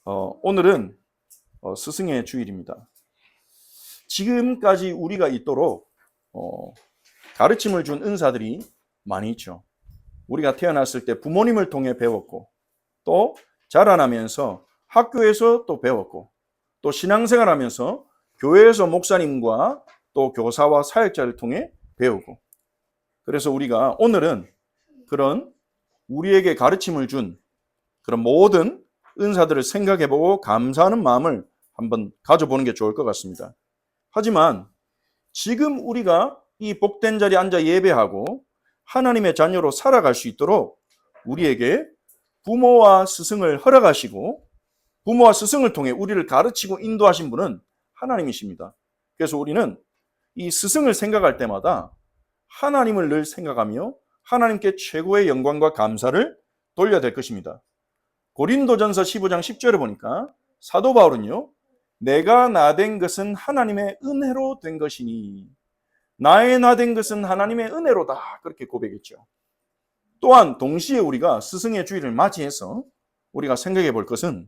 오늘은 스승의 주일입니다. 지금까지 우리가 있도록 가르침을 준 은사들이 많이 있죠. 우리가 태어났을 때 부모님을 통해 배웠고, 또 자라나면서 학교에서 또 배웠고, 또 신앙생활하면서 교회에서 목사님과 또 교사와 사역자를 통해 배우고, 그래서 우리가 오늘은 그런 우리에게 가르침을 준 그런 모든 은사들을 생각해보고 감사하는 마음을 한번 가져보는 게 좋을 것 같습니다. 하지만 지금 우리가 이 복된 자리에 앉아 예배하고 하나님의 자녀로 살아갈 수 있도록 우리에게 부모와 스승을 허락하시고 부모와 스승을 통해 우리를 가르치고 인도하신 분은 하나님이십니다. 그래서 우리는 이 스승을 생각할 때마다 하나님을 늘 생각하며 하나님께 최고의 영광과 감사를 돌려야 될 것입니다. 고린도전서 15장 10절에 보니까 사도 바울은요, 내가 나된 것은 하나님의 은혜로 된 것이니 나의 나된 것은 하나님의 은혜로다, 그렇게 고백했죠. 또한 동시에 우리가 스승의 주일을 맞이해서 우리가 생각해 볼 것은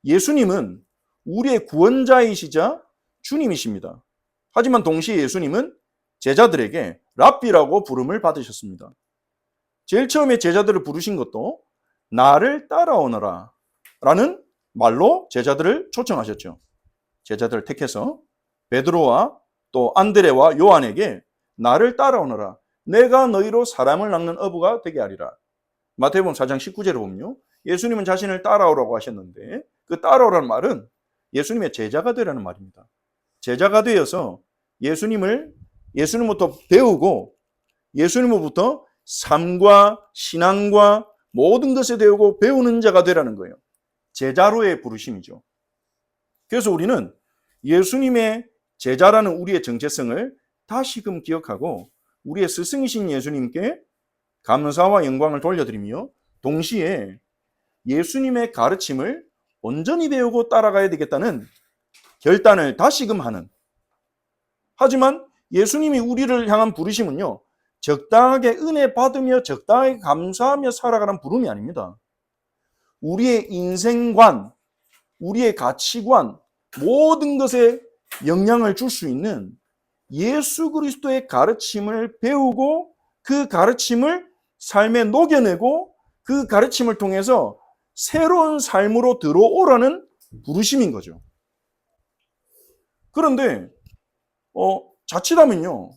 예수님은 우리의 구원자이시자 주님이십니다. 하지만 동시에 예수님은 제자들에게 랍비라고 부름을 받으셨습니다. 제일 처음에 제자들을 부르신 것도 나를 따라오너라 라는 말로 제자들을 초청하셨죠. 제자들을 택해서 베드로와 또 안드레와 요한에게 나를 따라오너라, 내가 너희로 사람을 낚는 어부가 되게 하리라. 마태복음 4장 19절에 보면요, 예수님은 자신을 따라오라고 하셨는데 그 따라오라는 말은 예수님의 제자가 되라는 말입니다. 제자가 되어서 예수님부터 배우고 예수님으로부터 삶과 신앙과 모든 것에 대하고 배우는 자가 되라는 거예요. 제자로의 부르심이죠. 그래서 우리는 예수님의 제자라는 우리의 정체성을 다시금 기억하고 우리의 스승이신 예수님께 감사와 영광을 돌려드리며 동시에 예수님의 가르침을 온전히 배우고 따라가야 되겠다는 결단을 다시금 하는, 하지만 예수님이 우리를 향한 부르심은요, 적당하게 은혜 받으며 적당하게 감사하며 살아가는 부름이 아닙니다. 우리의 인생관, 우리의 가치관, 모든 것에 영향을 줄 수 있는 예수 그리스도의 가르침을 배우고 그 가르침을 삶에 녹여내고 그 가르침을 통해서 새로운 삶으로 들어오라는 부르심인 거죠. 그런데 자칫하면요,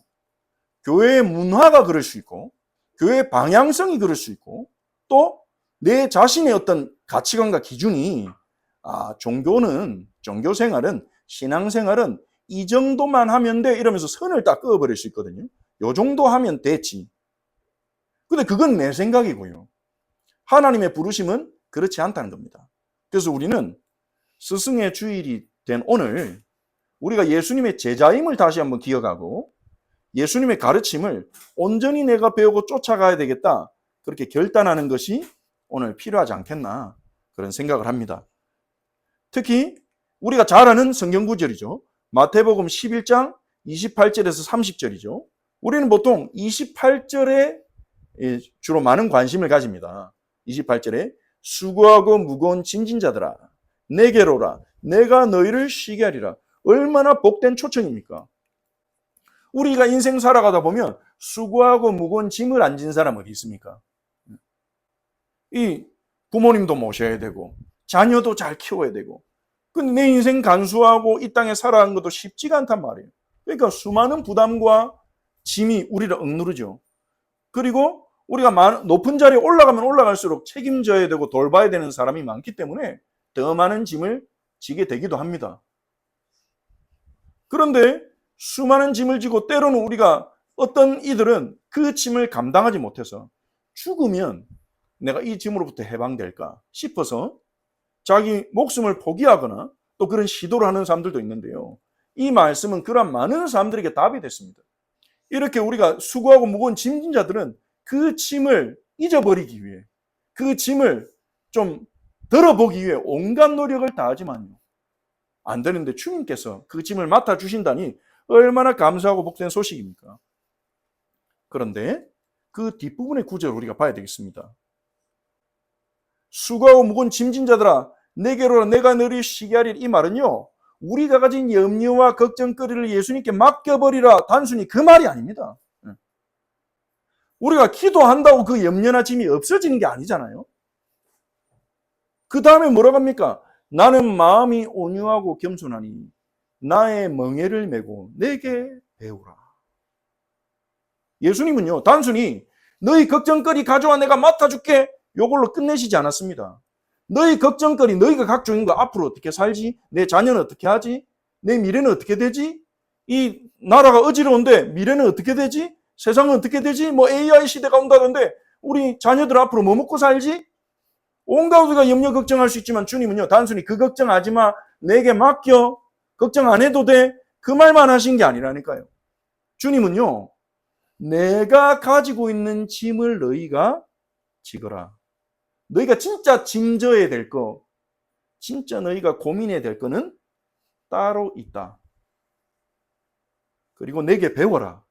교회의 문화가 그럴 수 있고 교회의 방향성이 그럴 수 있고 또 내 자신의 어떤 가치관과 기준이 종교생활은 신앙생활은 이 정도만 하면 돼 이러면서 선을 딱 그어버릴 수 있거든요. 요 정도 하면 됐지. 근데 그건 내 생각이고요. 하나님의 부르심은 그렇지 않다는 겁니다. 그래서 우리는 스승의 주일이 된 오늘 우리가 예수님의 제자임을 다시 한번 기억하고 예수님의 가르침을 온전히 내가 배우고 쫓아가야 되겠다, 그렇게 결단하는 것이 오늘 필요하지 않겠나, 그런 생각을 합니다. 특히 우리가 잘 아는 성경 구절이죠. 마태복음 11장 28절에서 30절이죠. 우리는 보통 28절에 주로 많은 관심을 가집니다. 28절에 수고하고 무거운 짐진 자들아 내게로 오라, 내가 너희를 쉬게 하리라. 얼마나 복된 초청입니까? 우리가 인생 살아가다 보면 수고하고 무거운 짐을 안 진 사람 어디 있습니까? 이 부모님도 모셔야 되고 자녀도 잘 키워야 되고, 근데 내 인생 간수하고 이 땅에 살아가는 것도 쉽지가 않단 말이에요. 그러니까 수많은 부담과 짐이 우리를 억누르죠. 그리고 우리가 높은 자리에 올라가면 올라갈수록 책임져야 되고 돌봐야 되는 사람이 많기 때문에 더 많은 짐을 지게 되기도 합니다. 그런데 수많은 짐을 지고 때로는 우리가 어떤 이들은 그 짐을 감당하지 못해서 죽으면 내가 이 짐으로부터 해방될까 싶어서 자기 목숨을 포기하거나 또 그런 시도를 하는 사람들도 있는데요. 이 말씀은 그런 많은 사람들에게 답이 됐습니다. 이렇게 우리가 수고하고 무거운 짐진 자들은 그 짐을 잊어버리기 위해, 그 짐을 좀 덜어보기 위해 온갖 노력을 다하지만요, 안 되는데 주님께서 그 짐을 맡아주신다니 얼마나 감사하고 복된 소식입니까? 그런데 그 뒷부분의 구절을 우리가 봐야 되겠습니다. 수고하고 무거운 짐진 자들아 내게로 내가 너를 쉬게 하리라. 이 말은요, 우리가 가진 염려와 걱정거리를 예수님께 맡겨버리라, 단순히 그 말이 아닙니다. 우리가 기도한다고 그 염려나 짐이 없어지는 게 아니잖아요. 그 다음에 뭐라고 합니까? 나는 마음이 온유하고 겸손하니 나의 멍에를 메고 내게 배우라. 예수님은요, 단순히 너희 걱정거리 가져와 내가 맡아줄게, 요걸로 끝내시지 않았습니다. 너희 걱정거리, 너희가 각종인 거, 앞으로 어떻게 살지? 내 자녀는 어떻게 하지? 내 미래는 어떻게 되지? 이 나라가 어지러운데 미래는 어떻게 되지? 세상은 어떻게 되지? 뭐 AI 시대가 온다던데 우리 자녀들 앞으로 뭐 먹고 살지? 온갖 우리가 염려 걱정할 수 있지만 주님은요, 단순히 그 걱정하지 마, 내게 맡겨, 걱정 안 해도 돼, 그 말만 하신 게 아니라니까요. 주님은요, 내가 가지고 있는 짐을 너희가 지거라. 너희가 진짜 짐져야 될 거, 진짜 너희가 고민해야 될 거는 따로 있다. 그리고 내게 배워라.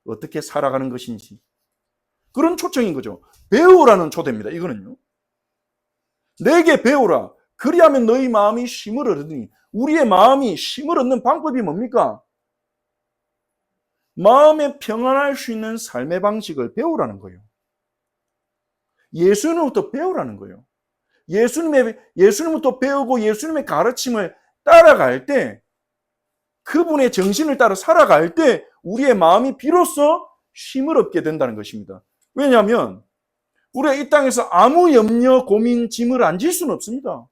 어떻게 살아가는 것인지. 그런 초청인 거죠. 배우라는 초대입니다. 이거는요. 내게 배우라. 그리하면 너희 마음이 쉼을 얻으니. 우리의 마음이 쉼을 얻는 방법이 뭡니까? 마음에 평안할 수 있는 삶의 방식을 배우라는 거예요. 예수님부터 배우라는 거예요. 예수님부터 배우고 예수님의 가르침을 따라갈 때, 그분의 정신을 따라 살아갈 때 우리의 마음이 비로소 쉼을 얻게 된다는 것입니다. 왜냐하면 우리가 이 땅에서 아무 염려, 고민, 짐을 안 질 수는 없습니다.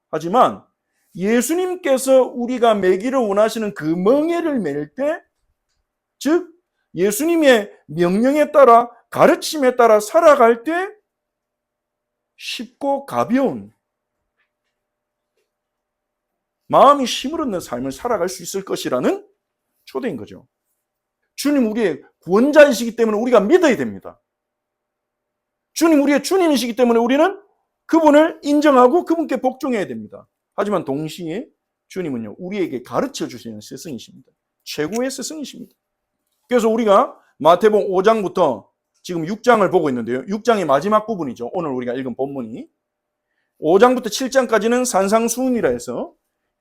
하지만 예수님께서 우리가 매기를 원하시는 그 멍에를 맬 때, 즉 예수님의 명령에 따라, 가르침에 따라 살아갈 때 쉽고 가벼운, 마음이 쉼을 얻는 삶을 살아갈 수 있을 것이라는 초대인 거죠. 주님 우리의 구원자이시기 때문에 우리가 믿어야 됩니다. 주님 우리의 주님이시기 때문에 우리는 그분을 인정하고 그분께 복종해야 됩니다. 하지만 동시에 주님은요, 우리에게 가르쳐 주시는 스승이십니다. 최고의 스승이십니다. 그래서 우리가 마태복음 5장부터 지금 6장을 보고 있는데요. 6장의 마지막 부분이죠. 오늘 우리가 읽은 본문이 5장부터 7장까지는 산상수훈이라 해서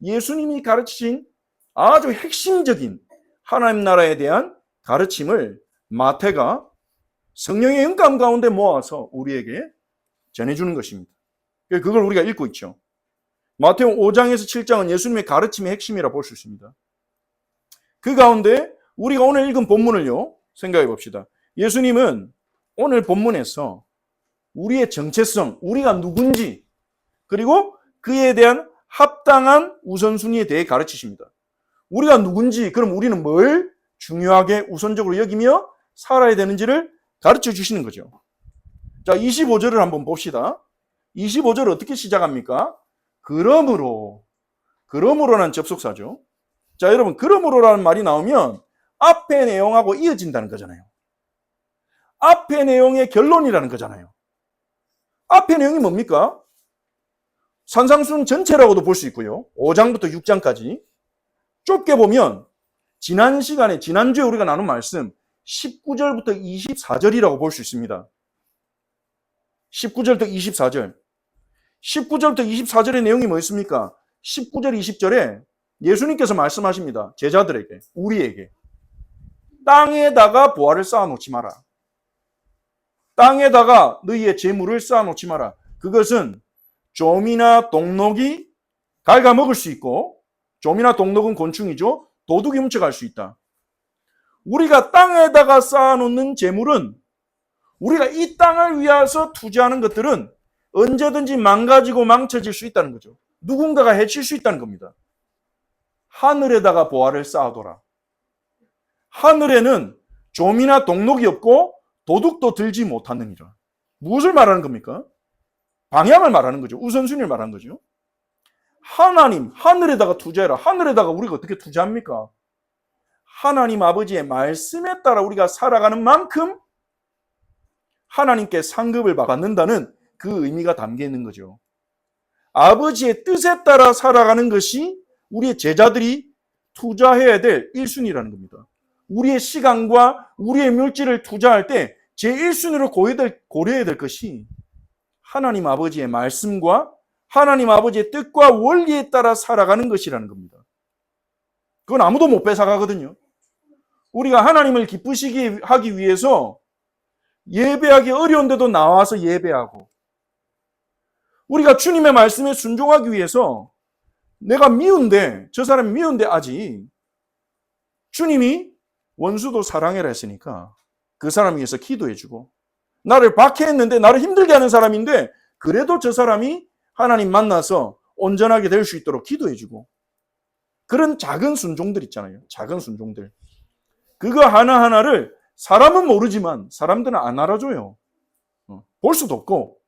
예수님이 가르치신 아주 핵심적인 하나님 나라에 대한 가르침을 마태가 성령의 영감 가운데 모아서 우리에게 전해주는 것입니다. 그걸 우리가 읽고 있죠. 마태복음 5장에서 7장은 예수님의 가르침의 핵심이라 볼 수 있습니다. 그 가운데 우리가 오늘 읽은 본문을요, 생각해 봅시다. 예수님은 오늘 본문에서 우리의 정체성, 우리가 누군지, 그리고 그에 대한 합당한 우선순위에 대해 가르치십니다. 우리가 누군지, 그럼 우리는 뭘 중요하게 우선적으로 여기며 살아야 되는지를 가르쳐 주시는 거죠. 자, 25절을 한번 봅시다. 25절 어떻게 시작합니까? 그러므로라는 접속사죠. 자, 여러분, 그러므로라는 말이 나오면 앞의 내용하고 이어진다는 거잖아요. 앞의 내용의 결론이라는 거잖아요. 앞의 내용이 뭡니까? 산상수훈 전체라고도 볼 수 있고요. 5장부터 6장까지 좁게 보면 지난 시간에, 지난주에 우리가 나눈 말씀 19절부터 24절이라고 볼 수 있습니다. 19절부터 24절. 19절부터 24절의 내용이 뭐였습니까? 19절, 20절에 예수님께서 말씀하십니다. 제자들에게, 우리에게. 땅에다가 보화를 쌓아놓지 마라. 땅에다가 너희의 재물을 쌓아놓지 마라. 그것은 좀이나 동록이 갉아먹을 수 있고, 좀이나 동록은 곤충이죠. 도둑이 훔쳐갈 수 있다. 우리가 땅에다가 쌓아놓는 재물은, 우리가 이 땅을 위해서 투자하는 것들은 언제든지 망가지고 망쳐질 수 있다는 거죠. 누군가가 해칠 수 있다는 겁니다. 하늘에다가 보화를 쌓아둬라. 하늘에는 좀이나 동록이 없고 도둑도 들지 못하느니라. 무엇을 말하는 겁니까? 방향을 말하는 거죠. 우선순위를 말하는 거죠. 하나님, 하늘에다가 투자해라. 하늘에다가 우리가 어떻게 투자합니까? 하나님 아버지의 말씀에 따라 우리가 살아가는 만큼 하나님께 상급을 받는다는 그 의미가 담겨 있는 거죠. 아버지의 뜻에 따라 살아가는 것이 우리의 제자들이 투자해야 될 1순위라는 겁니다. 우리의 시간과 우리의 물질을 투자할 때 제1순위로 고려해야 될 것이 하나님 아버지의 말씀과 하나님 아버지의 뜻과 원리에 따라 살아가는 것이라는 겁니다. 그건 아무도 못 뺏어가거든요. 우리가 하나님을 기쁘시게 하기 위해서 예배하기 어려운데도 나와서 예배하고, 우리가 주님의 말씀에 순종하기 위해서 내가 미운데, 저 사람이 미운데 아직 주님이 원수도 사랑해라 했으니까 그 사람 위해서 기도해주고, 나를 박해했는데 나를 힘들게 하는 사람인데 그래도 저 사람이 하나님 만나서 온전하게 될 수 있도록 기도해주고, 그런 작은 순종들 있잖아요. 작은 순종들. 그거 하나하나를 사람은 모르지만 사람들은 안 알아줘요. 볼 수도 없고.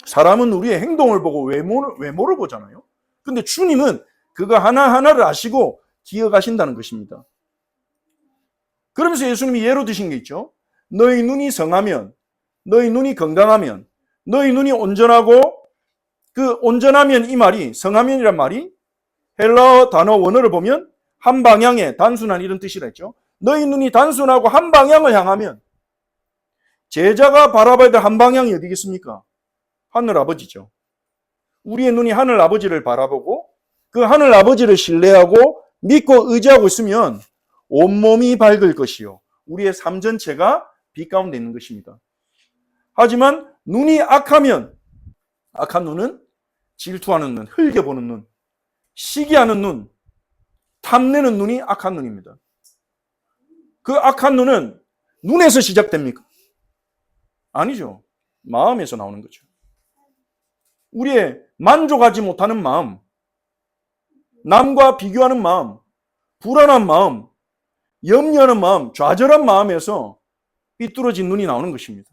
사람은 우리의 행동을 보고 외모를 보잖아요. 근데 주님은 그거 하나하나를 아시고 기억하신다는 것입니다. 그러면서 예수님이 예로 드신 게 있죠. 너희 눈이 성하면, 너희 눈이 건강하면, 너희 눈이 온전하고, 그 온전하면 이 말이, 성하면이란 말이 헬라어 단어 원어를 보면 한 방향에 단순한 이런 뜻이라 했죠. 너희 눈이 단순하고 한 방향을 향하면, 제자가 바라봐야 될 한 방향이 어디겠습니까? 하늘 아버지죠. 우리의 눈이 하늘 아버지를 바라보고 그 하늘 아버지를 신뢰하고 믿고 의지하고 있으면 온몸이 밝을 것이요, 우리의 삶 전체가 빛 가운데 있는 것입니다. 하지만 눈이 악하면, 악한 눈은 질투하는 눈, 흘겨보는 눈, 시기하는 눈, 탐내는 눈이 악한 눈입니다. 그 악한 눈은 눈에서 시작됩니까? 아니죠. 마음에서 나오는 거죠. 우리의 만족하지 못하는 마음, 남과 비교하는 마음, 불안한 마음, 염려하는 마음, 좌절한 마음에서 삐뚤어진 눈이 나오는 것입니다.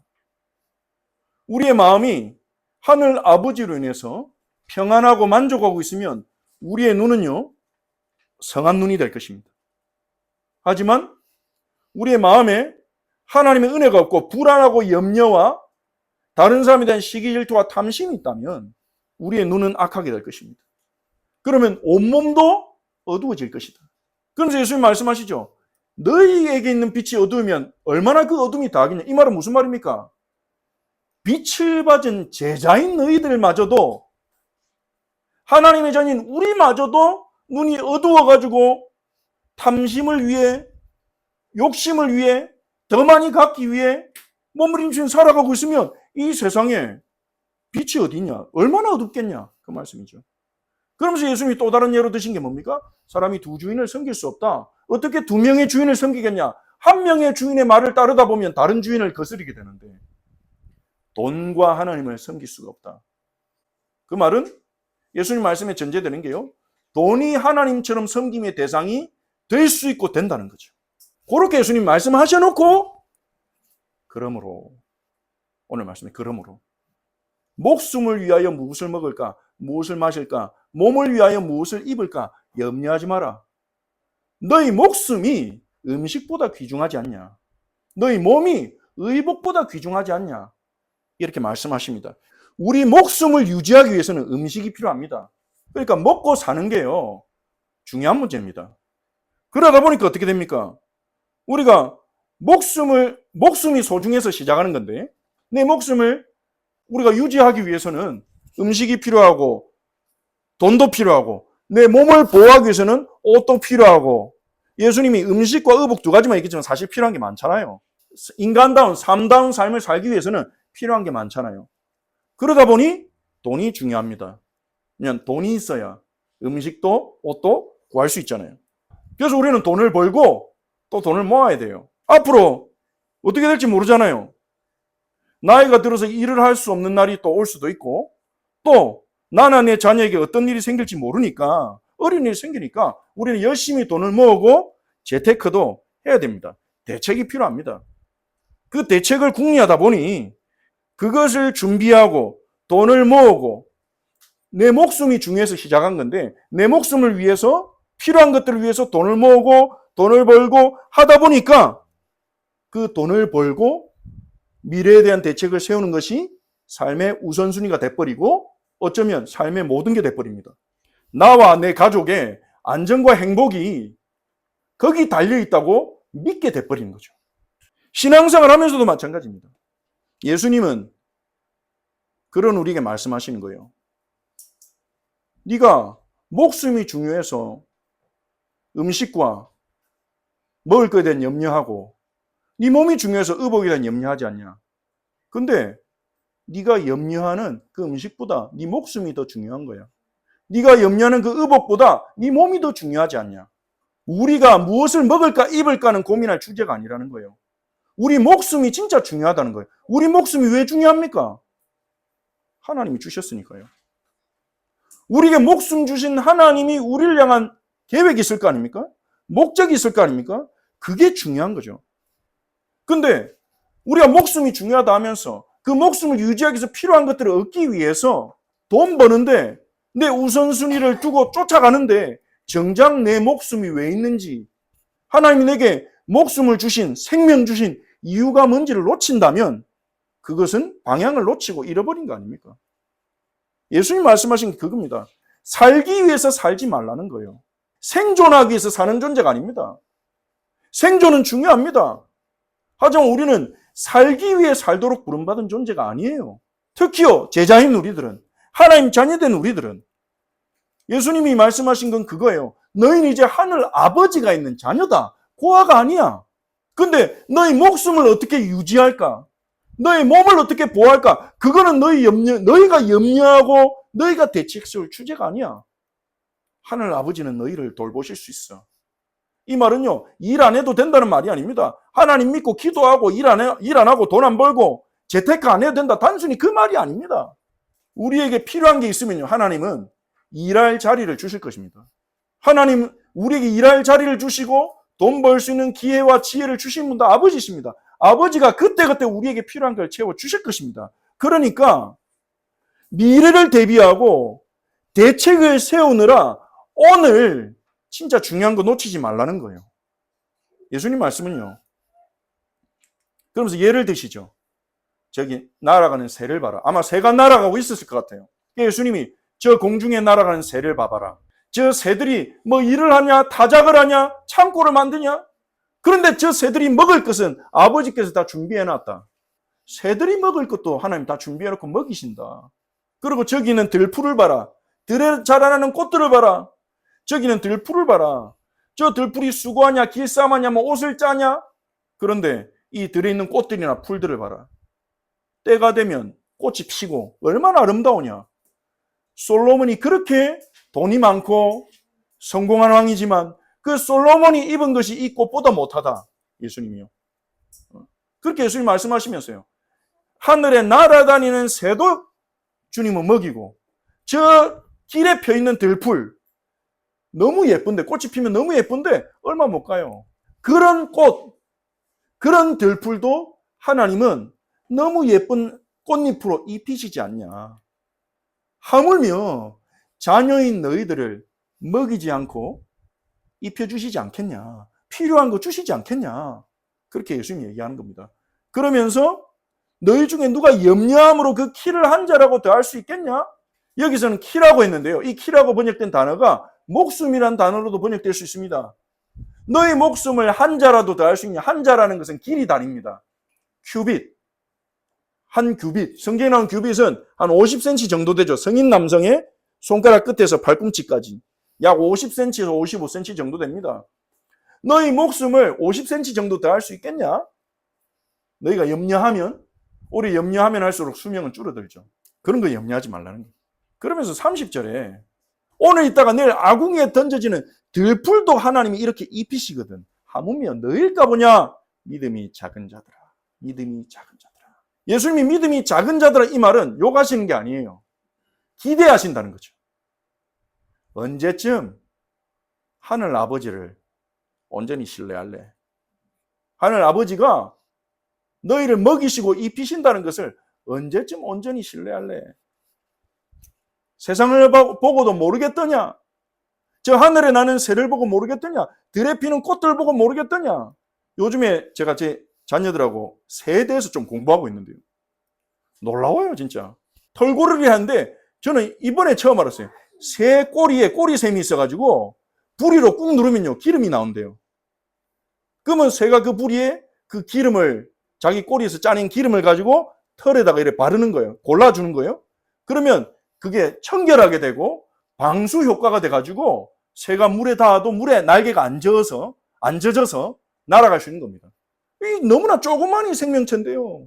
우리의 마음이 하늘 아버지로 인해서 평안하고 만족하고 있으면 우리의 눈은요, 성한 눈이 될 것입니다. 하지만 우리의 마음에 하나님의 은혜가 없고 불안하고 염려와 다른 사람에 대한 시기 질투와 탐심이 있다면 우리의 눈은 악하게 될 것입니다. 그러면 온몸도 어두워질 것이다. 그러면서 예수님 말씀하시죠. 너희에게 있는 빛이 어두우면 얼마나 그 어둠이 다하겠냐. 이 말은 무슨 말입니까? 빛을 받은 제자인 너희들마저도, 하나님의 자녀인 우리마저도 눈이 어두워가지고 탐심을 위해, 욕심을 위해, 더 많이 갖기 위해 몸부림치며 살아가고 있으면 이 세상에 빛이 어디 있냐? 얼마나 어둡겠냐? 그 말씀이죠. 그러면서 예수님이 또 다른 예로 드신 게 뭡니까? 사람이 두 주인을 섬길 수 없다. 어떻게 두 명의 주인을 섬기겠냐? 한 명의 주인의 말을 따르다 보면 다른 주인을 거스르게 되는데 돈과 하나님을 섬길 수가 없다. 그 말은 예수님 말씀에 전제되는 게요, 돈이 하나님처럼 섬김의 대상이 될 수 있고 된다는 거죠. 그렇게 예수님 말씀하셔놓고, 그러므로 오늘 말씀에 그러므로 목숨을 위하여 무엇을 먹을까, 무엇을 마실까, 몸을 위하여 무엇을 입을까 염려하지 마라. 너희 목숨이 음식보다 귀중하지 않냐? 너희 몸이 의복보다 귀중하지 않냐? 이렇게 말씀하십니다. 우리 목숨을 유지하기 위해서는 음식이 필요합니다. 그러니까 먹고 사는 게요, 중요한 문제입니다. 그러다 보니까 어떻게 됩니까? 우리가 목숨이 소중해서 시작하는 건데, 내 목숨을 우리가 유지하기 위해서는 음식이 필요하고 돈도 필요하고 내 몸을 보호하기 위해서는 옷도 필요하고, 예수님이 음식과 의복 두 가지만 얘기했지만 사실 필요한 게 많잖아요. 인간다운 삶다운 삶을 살기 위해서는 필요한 게 많잖아요. 그러다 보니 돈이 중요합니다. 그냥 돈이 있어야 음식도 옷도 구할 수 있잖아요. 그래서 우리는 돈을 벌고 또 돈을 모아야 돼요. 앞으로 어떻게 될지 모르잖아요. 나이가 들어서 일을 할 수 없는 날이 또 올 수도 있고, 또 나나 내 자녀에게 어떤 일이 생길지 모르니까, 어려운 일이 생기니까 우리는 열심히 돈을 모으고 재테크도 해야 됩니다. 대책이 필요합니다. 그 대책을 궁리하다 보니 그것을 준비하고 돈을 모으고, 내 목숨이 중요해서 시작한 건데 내 목숨을 위해서, 필요한 것들을 위해서 돈을 모으고 돈을 벌고 하다 보니까 그 돈을 벌고 미래에 대한 대책을 세우는 것이 삶의 우선순위가 돼버리고 어쩌면 삶의 모든 게 돼버립니다. 나와 내 가족의 안전과 행복이 거기 달려있다고 믿게 돼버리는 거죠. 신앙생활 하면서도 마찬가지입니다. 예수님은 그런 우리에게 말씀하시는 거예요. 네가 목숨이 중요해서 음식과 먹을 것에 대한 염려하고 네 몸이 중요해서 의복에 대한 염려하지 않냐. 근데 네가 염려하는 그 음식보다 네 목숨이 더 중요한 거야. 네가 염려하는 그 의복보다 네 몸이 더 중요하지 않냐. 우리가 무엇을 먹을까 입을까는 고민할 주제가 아니라는 거예요. 우리 목숨이 진짜 중요하다는 거예요. 우리 목숨이 왜 중요합니까? 하나님이 주셨으니까요. 우리에게 목숨 주신 하나님이 우리를 향한 계획이 있을 거 아닙니까? 목적이 있을 거 아닙니까? 그게 중요한 거죠. 근데 우리가 목숨이 중요하다 하면서 그 목숨을 유지하기 위해서 필요한 것들을 얻기 위해서 돈 버는데 내 우선순위를 두고 쫓아가는데 정작 내 목숨이 왜 있는지, 하나님이 내게 목숨을 주신, 생명 주신 이유가 뭔지를 놓친다면 그것은 방향을 놓치고 잃어버린 거 아닙니까? 예수님 말씀하신 게 그겁니다. 살기 위해서 살지 말라는 거예요. 생존하기 위해서 사는 존재가 아닙니다. 생존은 중요합니다. 하지만 우리는 살기 위해 살도록 부름받은 존재가 아니에요. 특히요, 제자인 우리들은, 하나님 자녀된 우리들은 예수님이 말씀하신 건 그거예요. 너희는 이제 하늘 아버지가 있는 자녀다. 고아가 아니야. 근데 너희 목숨을 어떻게 유지할까? 너희 몸을 어떻게 보호할까? 그거는 너희가 염려하고 너희가 대책세울 주제가 아니야. 하늘 아버지는 너희를 돌보실 수 있어. 이 말은요, 일 안 해도 된다는 말이 아닙니다. 하나님 믿고 기도하고 일 안 하고 돈 안 벌고 재테크 안 해도 된다. 단순히 그 말이 아닙니다. 우리에게 필요한 게 있으면요, 하나님은 일할 자리를 주실 것입니다. 하나님 우리에게 일할 자리를 주시고 돈 벌 수 있는 기회와 지혜를 주신 분도 아버지십니다. 아버지가 그때그때 우리에게 필요한 걸 채워 주실 것입니다. 그러니까 미래를 대비하고 대책을 세우느라 오늘 진짜 중요한 거 놓치지 말라는 거예요. 예수님 말씀은요. 그러면서 예를 드시죠. 저기 날아가는 새를 봐라. 아마 새가 날아가고 있었을 것 같아요. 예수님이 저 공중에 날아가는 새를 봐봐라. 저 새들이 뭐 일을 하냐, 타작을 하냐, 창고를 만드냐. 그런데 저 새들이 먹을 것은 아버지께서 다 준비해놨다. 새들이 먹을 것도 하나님 다 준비해놓고 먹이신다. 그리고 저기는 들풀을 봐라. 들에 자라나는 꽃들을 봐라. 저기는 들풀을 봐라. 저 들풀이 수고하냐, 길쌈하냐, 뭐 옷을 짜냐. 그런데 이 들에 있는 꽃들이나 풀들을 봐라. 때가 되면 꽃이 피고 얼마나 아름다우냐. 솔로몬이 그렇게 돈이 많고 성공한 왕이지만 그 솔로몬이 입은 것이 이 꽃보다 못하다. 예수님이요. 그렇게 예수님 말씀하시면서요. 하늘에 날아다니는 새도 주님은 먹이고 저 길에 펴있는 들풀 너무 예쁜데, 꽃이 피면 너무 예쁜데 얼마 못 가요. 그런 꽃, 그런 들풀도 하나님은 너무 예쁜 꽃잎으로 입히시지 않냐. 하물며 자녀인 너희들을 먹이지 않고 입혀주시지 않겠냐. 필요한 거 주시지 않겠냐. 그렇게 예수님이 얘기하는 겁니다. 그러면서 너희 중에 누가 염려함으로 그 키를 한 자라고 더할 수 있겠냐? 여기서는 키라고 했는데요. 이 키라고 번역된 단어가 목숨이란 단어로도 번역될 수 있습니다. 너희 목숨을 한 자라도 더할 수 있냐? 한 자라는 것은 길이 단위입니다. 큐빗. 한 규빗. 성경에 나온 규빗은 한 50cm 정도 되죠. 성인 남성의 손가락 끝에서 발꿈치까지. 약 50cm에서 55cm 정도 됩니다. 너희 목숨을 50cm 정도 더할 수 있겠냐? 너희가 염려하면, 오래 염려하면 할수록 수명은 줄어들죠. 그런 거 염려하지 말라는 거예요. 그러면서 30절에 오늘 있다가 내일 아궁이에 던져지는 들풀도 하나님이 이렇게 입히시거든. 하물며 너희일까 보냐? 믿음이 작은 자들아. 믿음이 작은 자들아. 예수님이 믿음이 작은 자들아 이 말은 욕하시는 게 아니에요. 기대하신다는 거죠. 언제쯤 하늘 아버지를 온전히 신뢰할래? 하늘 아버지가 너희를 먹이시고 입히신다는 것을 언제쯤 온전히 신뢰할래? 세상을 보고도 모르겠더냐? 저 하늘에 나는 새를 보고 모르겠더냐? 들에 피는 꽃들 보고 모르겠더냐? 요즘에 제가 제 자녀들하고 새에 대해서 좀 공부하고 있는데요. 놀라워요, 진짜. 털고르기 하는데 저는 이번에 처음 알았어요. 새 꼬리에 꼬리샘이 있어가지고 부리로 꾹 누르면요, 기름이 나온대요. 그러면 새가 그 부리에 그 기름을, 자기 꼬리에서 짜낸 기름을 가지고 털에다가 이렇게 바르는 거예요. 골라주는 거예요. 그러면 그게 청결하게 되고 방수 효과가 돼가지고 새가 물에 닿아도 물에 날개가 안 젖어서 날아갈 수 있는 겁니다. 이 너무나 조그마한 생명체인데요.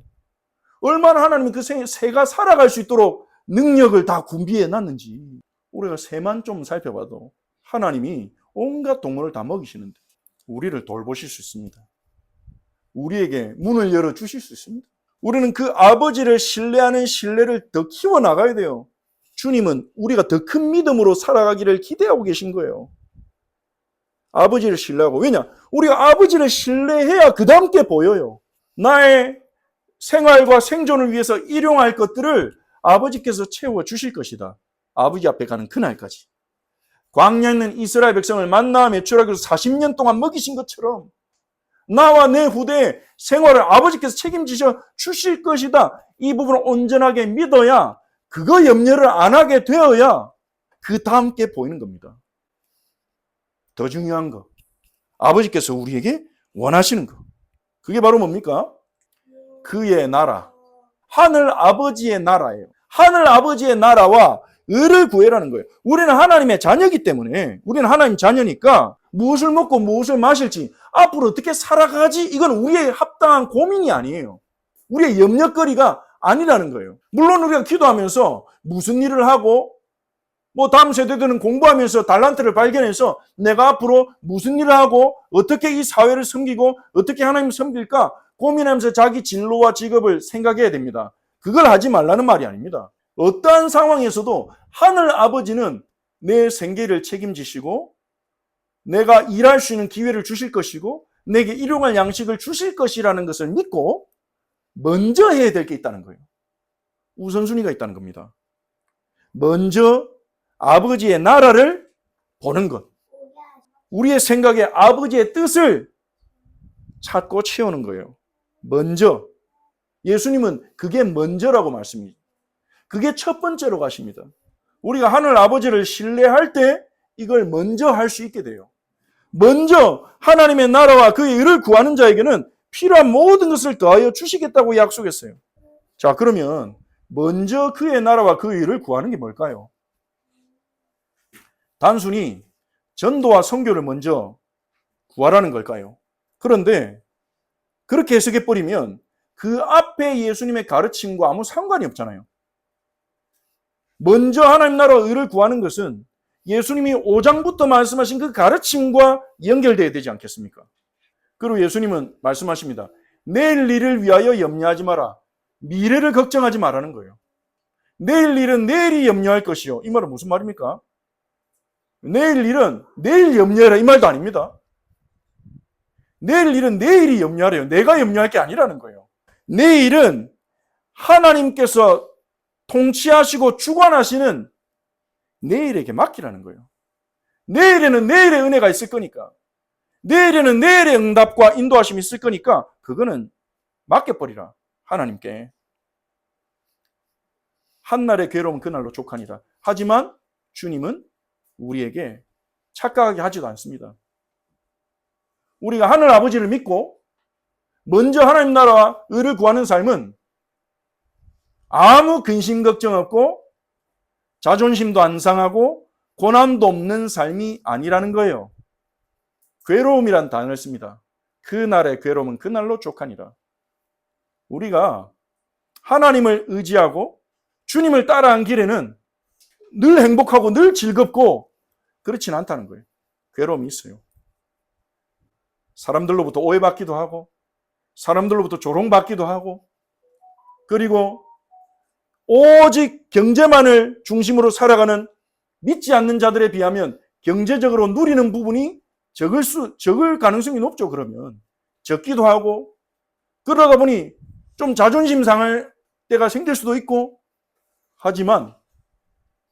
얼마나 하나님이 그 새가 살아갈 수 있도록 능력을 다 군비해 놨는지. 우리가 새만 좀 살펴봐도 하나님이 온갖 동물을 다 먹이시는데 우리를 돌보실 수 있습니다. 우리에게 문을 열어주실 수 있습니다. 우리는 그 아버지를 신뢰하는 신뢰를 더 키워나가야 돼요. 주님은 우리가 더 큰 믿음으로 살아가기를 기대하고 계신 거예요. 아버지를 신뢰하고. 왜냐? 우리가 아버지를 신뢰해야 그 다음 게 보여요. 나의 생활과 생존을 위해서 일용할 것들을 아버지께서 채워주실 것이다. 아버지 앞에 가는 그날까지. 광야에 있는 이스라엘 백성을 만나 매출하기로 40년 동안 먹이신 것처럼 나와 내 후대의 생활을 아버지께서 책임지셔 주실 것이다. 이 부분을 온전하게 믿어야, 그거 염려를 안 하게 되어야 그 다음 게 보이는 겁니다. 더 중요한 거, 아버지께서 우리에게 원하시는 거, 그게 바로 뭡니까? 그의 나라, 하늘 아버지의 나라예요. 하늘 아버지의 나라와 의를 구해라는 거예요. 우리는 하나님의 자녀이기 때문에, 우리는 하나님 자녀니까 무엇을 먹고 무엇을 마실지, 앞으로 어떻게 살아가지, 이건 우리의 합당한 고민이 아니에요. 우리의 염려거리가 아니라는 거예요. 물론 우리가 기도하면서 무슨 일을 하고, 다음 세대들은 공부하면서 달란트를 발견해서 내가 앞으로 무슨 일을 하고 어떻게 이 사회를 섬기고 어떻게 하나님을 섬길까 고민하면서 자기 진로와 직업을 생각해야 됩니다. 그걸 하지 말라는 말이 아닙니다. 어떠한 상황에서도 하늘 아버지는 내 생계를 책임지시고 내가 일할 수 있는 기회를 주실 것이고 내게 일용할 양식을 주실 것이라는 것을 믿고 먼저 해야 될 게 있다는 거예요. 우선순위가 있다는 겁니다. 먼저 아버지의 나라를 보는 것. 우리의 생각에 아버지의 뜻을 찾고 채우는 거예요. 먼저. 예수님은 그게 먼저라고 말씀입니다. 그게 첫 번째로 가십니다. 우리가 하늘 아버지를 신뢰할 때 이걸 먼저 할 수 있게 돼요. 먼저 하나님의 나라와 그의 의를 구하는 자에게는 필요한 모든 것을 더하여 주시겠다고 약속했어요. 자, 그러면 먼저 그의 나라와 그의 의를 구하는 게 뭘까요? 단순히 전도와 선교를 먼저 구하라는 걸까요? 그런데 그렇게 해석해버리면 그 앞에 예수님의 가르침과 아무 상관이 없잖아요. 먼저 하나님 나라와 의를 구하는 것은 예수님이 5장부터 말씀하신 그 가르침과 연결되어야 되지 않겠습니까? 그리고 예수님은 말씀하십니다. 내일 일을 위하여 염려하지 마라. 미래를 걱정하지 말라는 거예요. 내일 일은 내일이 염려할 것이요. 이 말은 무슨 말입니까? 내일 일은 내일 염려해라 이 말도 아닙니다. 내일 일은 내일이 염려하래요. 내가 염려할 게 아니라는 거예요. 내일은 하나님께서 통치하시고 주관하시는 내일에게 맡기라는 거예요. 내일에는 내일의 은혜가 있을 거니까, 내일에는 내일의 응답과 인도하심이 있을 거니까 그거는 맡겨버리라 하나님께. 한날의 괴로움은 그날로 족하니라. 하지만 주님은 우리에게 착각하게 하지도 않습니다. 우리가 하늘 아버지를 믿고 먼저 하나님 나라와 의를 구하는 삶은 아무 근심 걱정 없고 자존심도 안 상하고 고난도 없는 삶이 아니라는 거예요. 괴로움이란 단어를 씁니다. 그날의 괴로움은 그날로 족하니라. 우리가 하나님을 의지하고 주님을 따라한 길에는 늘 행복하고 늘 즐겁고 그렇진 않다는 거예요. 괴로움이 있어요. 사람들로부터 오해받기도 하고 사람들로부터 조롱받기도 하고 그리고 오직 경제만을 중심으로 살아가는 믿지 않는 자들에 비하면 경제적으로 누리는 부분이 적을 가능성이 높죠. 그러면 적기도 하고 그러다 보니 좀 자존심 상할 때가 생길 수도 있고 하지만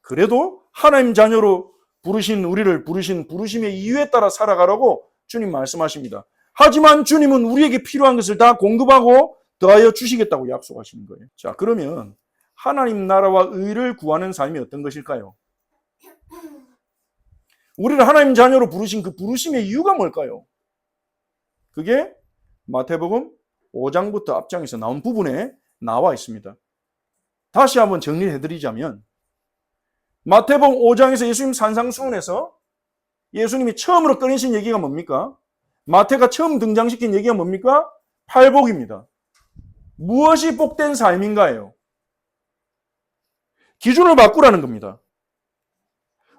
그래도 하나님 자녀로 우리를 부르신 부르심의 이유에 따라 살아가라고 주님 말씀하십니다. 하지만 주님은 우리에게 필요한 것을 다 공급하고 더하여 주시겠다고 약속하시는 거예요. 자, 그러면 하나님 나라와 의를 구하는 삶이 어떤 것일까요? 우리를 하나님 자녀로 부르신 그 부르심의 이유가 뭘까요? 그게 마태복음 5장부터 앞장에서 나온 부분에 나와 있습니다. 다시 한번 정리를 해드리자면 마태복음 5장에서 예수님 산상수훈에서 예수님이 처음으로 꺼내신 얘기가 뭡니까? 마태가 처음 등장시킨 얘기가 뭡니까? 팔복입니다. 무엇이 복된 삶인가요? 기준을 바꾸라는 겁니다.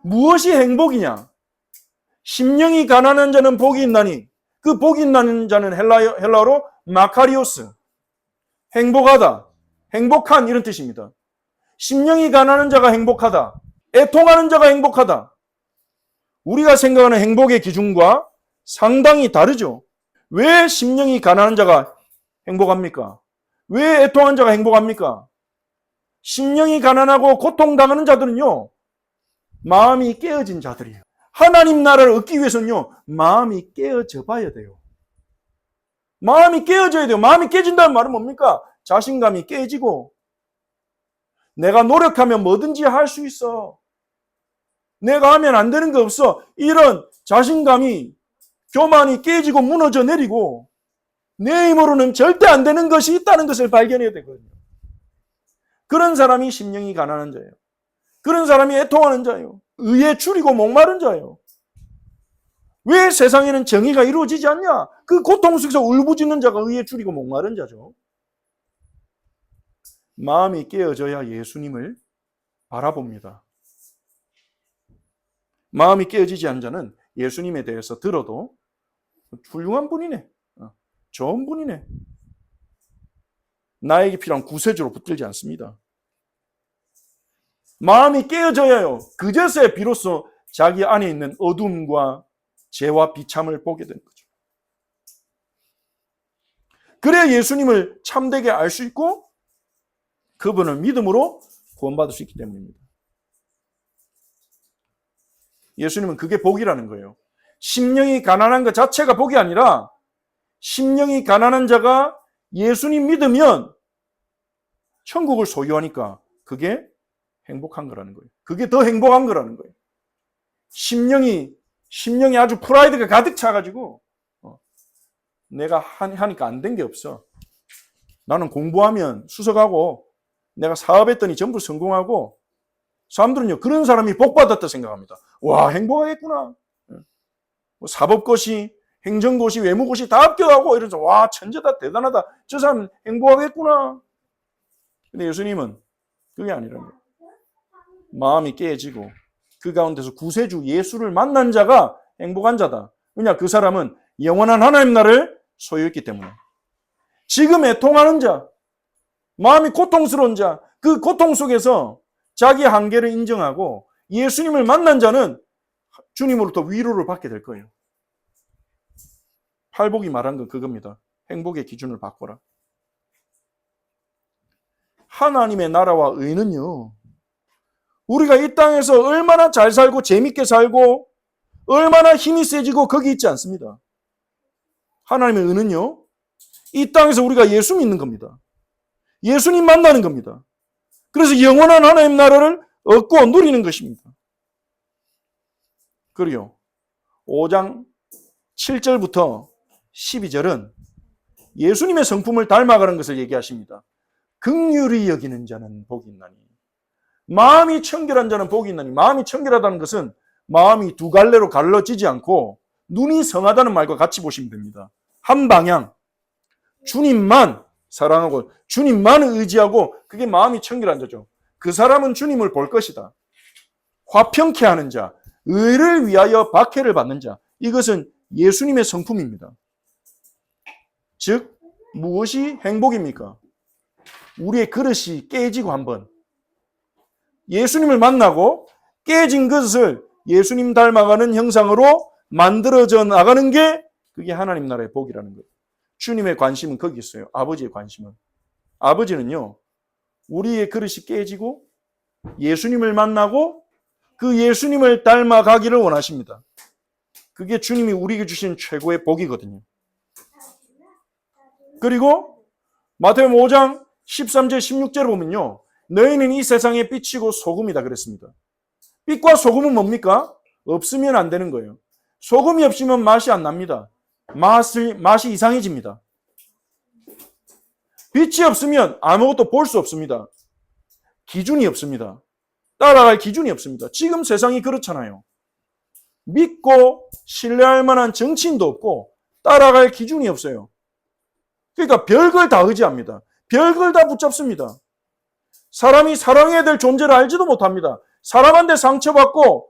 무엇이 행복이냐? 심령이 가난한 자는 복이 있나니, 그 복이 있는 자는 헬라어로 마카리오스, 행복하다, 행복한 이런 뜻입니다. 심령이 가난한 자가 행복하다, 애통하는 자가 행복하다. 우리가 생각하는 행복의 기준과 상당히 다르죠. 왜 심령이 가난한 자가 행복합니까? 왜 애통한 자가 행복합니까? 심령이 가난하고 고통당하는 자들은요, 마음이 깨어진 자들이에요. 하나님 나라를 얻기 위해서는요, 마음이 깨어져 봐야 돼요. 마음이 깨어져야 돼요. 마음이 깨진다는 말은 뭡니까? 자신감이 깨지고, 내가 노력하면 뭐든지 할 수 있어. 내가 하면 안 되는 거 없어. 이런 자신감이, 교만이 깨지고 무너져 내리고, 내 힘으로는 절대 안 되는 것이 있다는 것을 발견해야 되거든요. 그런 사람이 심령이 가난한 자예요. 그런 사람이 애통하는 자예요. 의에 줄이고 목마른 자예요. 왜 세상에는 정의가 이루어지지 않냐? 그 고통 속에서 울부짖는 자가 의에 줄이고 목마른 자죠. 마음이 깨어져야 예수님을 바라봅니다. 마음이 깨어지지 않은 자는 예수님에 대해서 들어도 훌륭한 분이네, 좋은 분이네, 나에게 필요한 구세주로 붙들지 않습니다. 마음이 깨어져야요, 그제서야 비로소 자기 안에 있는 어둠과 죄와 비참을 보게 되는 거죠. 그래야 예수님을 참되게 알 수 있고 그분을 믿음으로 구원받을 수 있기 때문입니다. 예수님은 그게 복이라는 거예요. 심령이 가난한 것 자체가 복이 아니라 심령이 가난한 자가 예수님 믿으면 천국을 소유하니까 그게 행복한 거라는 거예요. 그게 더 행복한 거라는 거예요. 심령이 아주 프라이드가 가득 차가지고 내가 하니까 안 된 게 없어. 나는 공부하면 수석하고 내가 사업했더니 전부 성공하고, 사람들은요 그런 사람이 복받았다 생각합니다. 와, 행복하겠구나. 사법고시, 행정고시, 외무고시 다 합격하고 이러면서 와, 천재다, 대단하다, 저 사람 행복하겠구나. 근데 예수님은 그게 아니라는 거예요. 마음이 깨지고 그 가운데서 구세주 예수를 만난 자가 행복한 자다. 왜냐? 그 사람은 영원한 하나님 나라를 소유했기 때문에. 지금 애통하는 자, 마음이 고통스러운 자, 그 고통 속에서 자기 한계를 인정하고 예수님을 만난 자는 주님으로부터 위로를 받게 될 거예요. 팔복이 말한 건 그겁니다. 행복의 기준을 바꿔라. 하나님의 나라와 의는요, 우리가 이 땅에서 얼마나 잘 살고 재밌게 살고 얼마나 힘이 세지고 거기 있지 않습니다. 하나님의 의는요, 이 땅에서 우리가 예수 믿는 겁니다. 예수님 만나는 겁니다. 그래서 영원한 하나님 나라를 얻고 누리는 것입니다. 그리고 5장 7절부터 12절은 예수님의 성품을 닮아가는 것을 얘기하십니다. 긍휼히 여기는 자는 복이 있나니, 마음이 청결한 자는 복이 있나니. 마음이 청결하다는 것은 마음이 두 갈래로 갈라지지 않고 눈이 성하다는 말과 같이 보시면 됩니다. 한 방향, 주님만 사랑하고 주님만 의지하고, 그게 마음이 청결한 자죠. 그 사람은 주님을 볼 것이다. 화평케 하는 자, 의를 위하여 박해를 받는 자, 이것은 예수님의 성품입니다. 즉 무엇이 행복입니까? 우리의 그릇이 깨지고 한번 예수님을 만나고 깨진 것을 예수님 닮아가는 형상으로 만들어져 나가는 게, 그게 하나님 나라의 복이라는 거예요. 주님의 관심은 거기 있어요. 아버지의 관심은. 아버지는요, 우리의 그릇이 깨지고 예수님을 만나고 그 예수님을 닮아가기를 원하십니다. 그게 주님이 우리에게 주신 최고의 복이거든요. 그리고 마태복음 5장 13절 16절을 보면요, 너희는 이 세상의 빛이고 소금이다 그랬습니다. 빛과 소금은 뭡니까? 없으면 안 되는 거예요. 소금이 없으면 맛이 안 납니다. 맛이 이상해집니다. 빛이 없으면 아무것도 볼 수 없습니다. 기준이 없습니다. 따라갈 기준이 없습니다. 지금 세상이 그렇잖아요. 믿고 신뢰할 만한 정치인도 없고 따라갈 기준이 없어요. 그러니까 별걸 다 의지합니다. 별걸 다 붙잡습니다. 사람이 사랑해야 될 존재를 알지도 못합니다. 사람한테 상처받고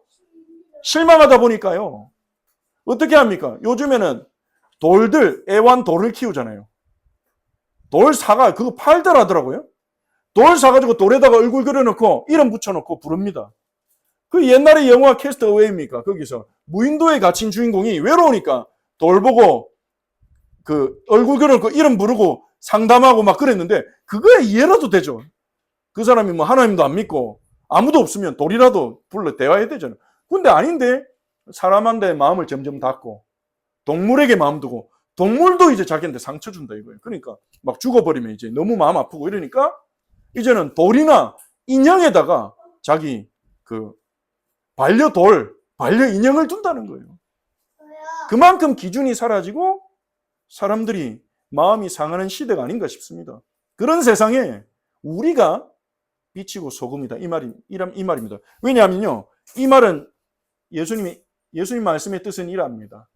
실망하다 보니까요. 어떻게 합니까? 요즘에는 애완돌을 키우잖아요. 돌 사가 그거 팔더라더라고요. 돌 사가지고 돌에다가 얼굴 그려놓고 이름 붙여놓고 부릅니다. 그 옛날에 영화 캐스트어웨이입니까? 거기서 무인도에 갇힌 주인공이 외로우니까 돌 보고 그 얼굴 그려놓고 이름 부르고 상담하고 막 그랬는데 그거에 이해라도 되죠. 그 사람이 뭐 하나님도 안 믿고 아무도 없으면 돌이라도 불러 대화해야 되잖아요. 근데 아닌데 사람한테 마음을 점점 닫고 동물에게 마음 두고 동물도 이제 자기한테 상처 준다 이거예요. 그러니까 막 죽어버리면 이제 너무 마음 아프고 이러니까 이제는 돌이나 인형에다가 자기 그 반려인형을 둔다는 거예요. 그만큼 기준이 사라지고 사람들이 마음이 상하는 시대가 아닌가 싶습니다. 그런 세상에 우리가 빛이고 소금이다. 이 말입니다. 왜냐하면요. 이 말은 예수님 말씀의 뜻은 이랍니다.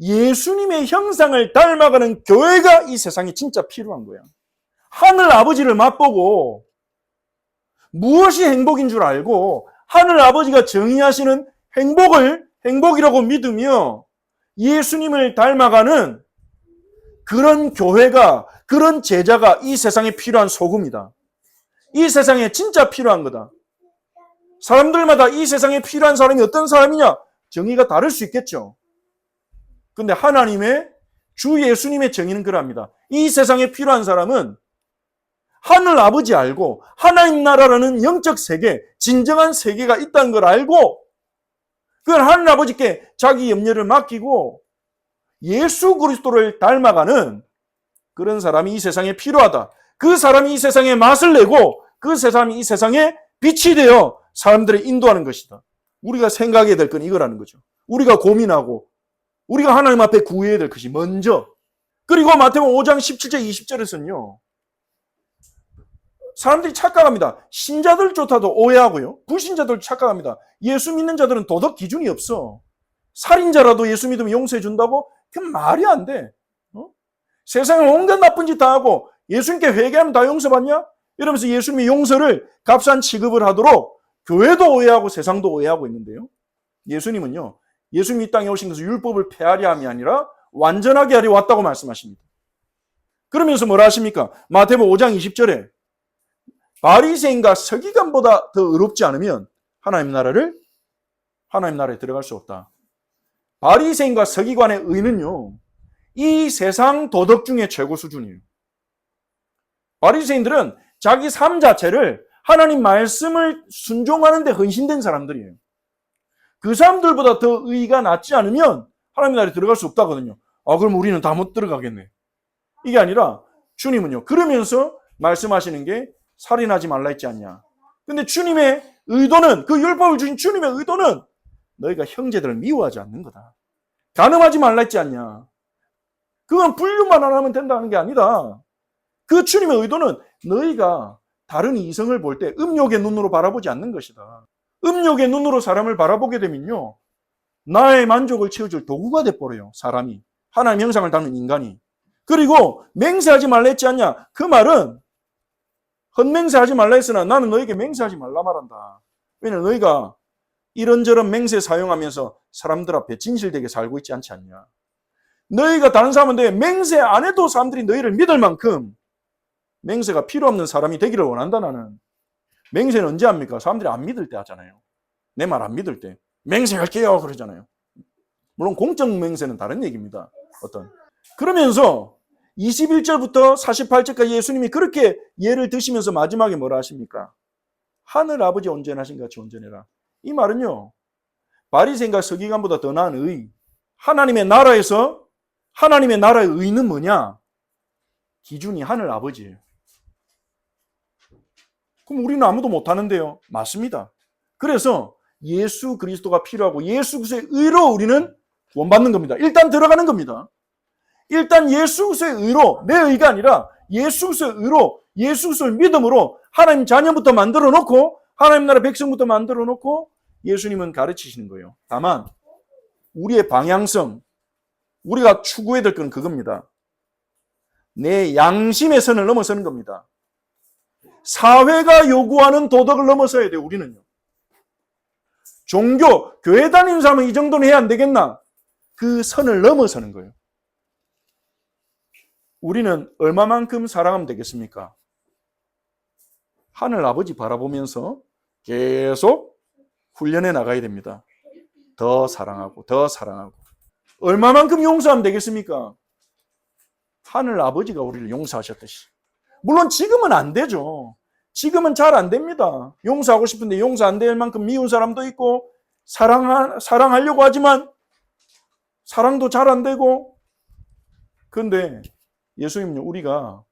예수님의 형상을 닮아가는 교회가 이 세상에 진짜 필요한 거야. 하늘 아버지를 맛보고 무엇이 행복인 줄 알고 하늘 아버지가 정의하시는 행복이라고 믿으며 예수님을 닮아가는 그런 교회가, 그런 제자가 이 세상에 필요한 소금이다. 이 세상에 진짜 필요한 거다. 사람들마다 이 세상에 필요한 사람이 어떤 사람이냐? 정의가 다를 수 있겠죠. 근데 하나님의 주 예수님의 정의는 그럽니다. 이 세상에 필요한 사람은 하늘 아버지 알고 하나님 나라라는 영적 세계, 진정한 세계가 있다는 걸 알고 그걸 하늘 아버지께 자기 염려를 맡기고 예수 그리스도를 닮아가는 그런 사람이 이 세상에 필요하다. 그 사람이 이 세상에 맛을 내고 그 사람이 이 세상에 빛이 되어 사람들을 인도하는 것이다. 우리가 생각해야 될 건 이거라는 거죠. 우리가 고민하고 우리가 하나님 앞에 구해야 될 것이 먼저. 그리고 마태복음 5장 17절 20절에서는요. 사람들이 착각합니다. 신자들조차도 오해하고요. 불신자들도 착각합니다. 예수 믿는 자들은 도덕 기준이 없어. 살인자라도 예수 믿으면 용서해 준다고? 그건 말이 안 돼. 세상에 온갖 나쁜 짓 다 하고 예수님께 회개하면 다 용서받냐? 이러면서 예수님의 용서를 값싼 취급을 하도록 교회도 오해하고 세상도 오해하고 있는데요. 예수님은요. 예수님이 이 땅에 오신 것은 율법을 폐하려 함이 아니라 완전하게 하려 왔다고 말씀하십니다. 그러면서 뭐라 하십니까? 마태복음 5장 20절에 바리새인과 서기관보다 더 의롭지 않으면 하나님 나라에 들어갈 수 없다. 바리새인과 서기관의 의는요. 이 세상 도덕 중에 최고 수준이에요. 바리새인들은 자기 삶 자체를 하나님 말씀을 순종하는 데 헌신된 사람들이에요. 그 사람들보다 더 의의가 낮지 않으면 하나님 나라에 들어갈 수 없다거든요. 그럼 우리는 다 못 들어가겠네. 이게 아니라 주님은요. 그러면서 말씀하시는 게 살인하지 말라 했지 않냐. 근데 주님의 의도는 그 율법을 주신 주님의 의도는 너희가 형제들을 미워하지 않는 거다. 간음하지 말라 했지 않냐. 그건 불륜만 안 하면 된다는 게 아니다. 그 주님의 의도는 너희가 다른 이성을 볼 때 음욕의 눈으로 바라보지 않는 것이다. 음욕의 눈으로 사람을 바라보게 되면요. 나의 만족을 채워줄 도구가 돼버려요. 사람이. 하나님 형상을 담는 인간이. 그리고 맹세하지 말라 했지 않냐. 그 말은 헛맹세하지 말라 했으나 나는 너에게 맹세하지 말라 말한다. 왜냐하면 너희가 이런저런 맹세 사용하면서 사람들 앞에 진실되게 살고 있지 않지 않냐. 너희가 다른 사람한테 맹세 안 해도 사람들이 너희를 믿을 만큼 맹세가 필요 없는 사람이 되기를 원한다 나는. 맹세는 언제 합니까? 사람들이 안 믿을 때 하잖아요. 내 말 안 믿을 때. 맹세할게요 그러잖아요. 물론 공적 맹세는 다른 얘기입니다. 그러면서 21절부터 48절까지 예수님이 그렇게 예를 드시면서 마지막에 뭐라 하십니까? 하늘 아버지 온전하신 같이 온전해라. 이 말은요. 바리새인과 서기관보다 더 나은 의. 하나님의 나라의 의는 뭐냐? 기준이 하늘 아버지예요. 그럼 우리는 아무도 못하는데요. 맞습니다. 그래서 예수 그리스도가 필요하고 예수 그리스도의 의로 우리는 구원받는 겁니다. 일단 들어가는 겁니다. 일단 예수 그리스도의 의로 내 의가 아니라 예수 그리스도의 의로, 예수 그리스도를 믿음으로 하나님 자녀부터 만들어 놓고 하나님 나라 백성부터 만들어 놓고 예수님은 가르치시는 거예요. 다만 우리의 방향성, 우리가 추구해야 될 건 그겁니다. 내 양심의 선을 넘어서는 겁니다. 사회가 요구하는 도덕을 넘어서야 돼요. 우리는요. 종교, 교회 다니는 사람은 이 정도는 해야 안 되겠나? 그 선을 넘어서는 거예요. 우리는 얼마만큼 사랑하면 되겠습니까? 하늘 아버지 바라보면서 계속 훈련해 나가야 됩니다. 더 사랑하고 더 사랑하고. 얼마만큼 용서하면 되겠습니까? 하늘 아버지가 우리를 용서하셨듯이. 물론 지금은 안 되죠. 지금은 잘 안 됩니다. 용서하고 싶은데 용서 안 될 만큼 미운 사람도 있고 사랑하려고 하지만 사랑도 잘 안 되고. 그런데 예수님은 우리가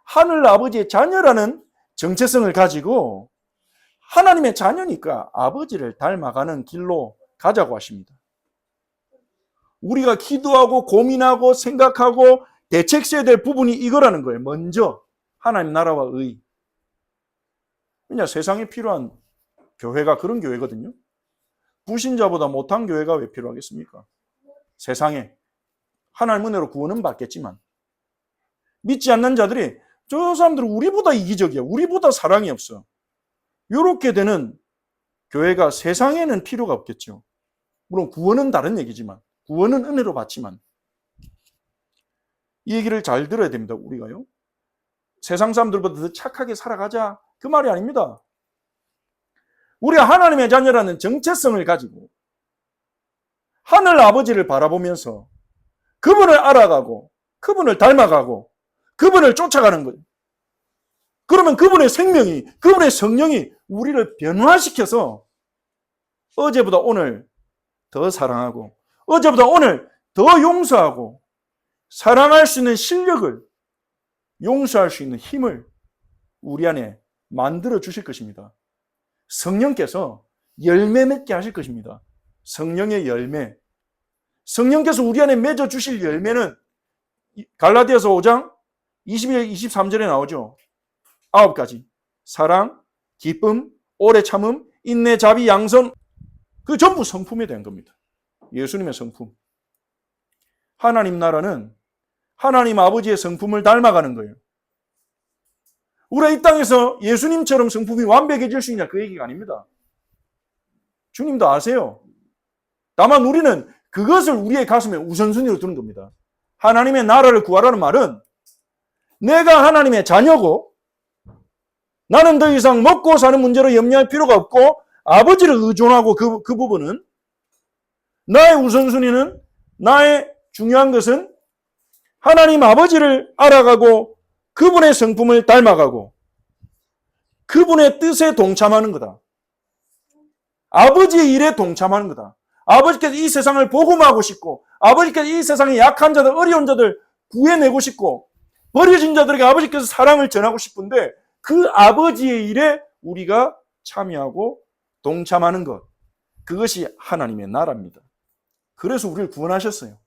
하늘 아버지의 자녀라는 정체성을 가지고 하나님의 자녀니까 아버지를 닮아가는 길로 가자고 하십니다. 우리가 기도하고 고민하고 생각하고 대책해야 될 부분이 이거라는 거예요. 먼저 하나님 나라와 의. 왜냐, 세상에 필요한 교회가 그런 교회거든요. 불신자보다 못한 교회가 왜 필요하겠습니까? 세상에. 하나님 은혜로 구원은 받겠지만 믿지 않는 자들이 저 사람들은 우리보다 이기적이야. 우리보다 사랑이 없어. 이렇게 되는 교회가 세상에는 필요가 없겠죠. 물론 구원은 다른 얘기지만, 구원은 은혜로 받지만, 이 얘기를 잘 들어야 됩니다. 우리가요. 세상 사람들보다 더 착하게 살아가자, 그 말이 아닙니다. 우리가 하나님의 자녀라는 정체성을 가지고 하늘 아버지를 바라보면서 그분을 알아가고 그분을 닮아가고 그분을 쫓아가는 거예요. 그러면 그분의 생명이, 그분의 성령이 우리를 변화시켜서 어제보다 오늘 더 사랑하고 어제보다 오늘 더 용서하고 사랑할 수 있는 실력을, 용서할 수 있는 힘을 우리 안에 만들어 주실 것입니다. 성령께서 열매 맺게 하실 것입니다. 성령의 열매. 성령께서 우리 안에 맺어 주실 열매는 갈라디아서 5장 21, 23절에 나오죠. 9가지. 사랑, 기쁨, 오래 참음, 인내, 자비, 양선. 그 전부 성품에 대한 겁니다. 예수님의 성품. 하나님 나라는 하나님 아버지의 성품을 닮아가는 거예요. 우리가 이 땅에서 예수님처럼 성품이 완벽해질 수 있냐, 그 얘기가 아닙니다. 주님도 아세요. 다만 우리는 그것을 우리의 가슴에 우선순위로 두는 겁니다. 하나님의 나라를 구하라는 말은 내가 하나님의 자녀고 나는 더 이상 먹고 사는 문제로 염려할 필요가 없고 아버지를 의존하고 그 부분은 나의 우선순위는, 나의 중요한 것은 하나님 아버지를 알아가고 그분의 성품을 닮아가고 그분의 뜻에 동참하는 거다. 아버지의 일에 동참하는 거다. 아버지께서 이 세상을 복음하고 싶고 아버지께서 이 세상의 약한 자들, 어려운 자들 구해내고 싶고 버려진 자들에게 아버지께서 사랑을 전하고 싶은데 그 아버지의 일에 우리가 참여하고 동참하는 것, 그것이 하나님의 나라입니다. 그래서 우리를 구원하셨어요.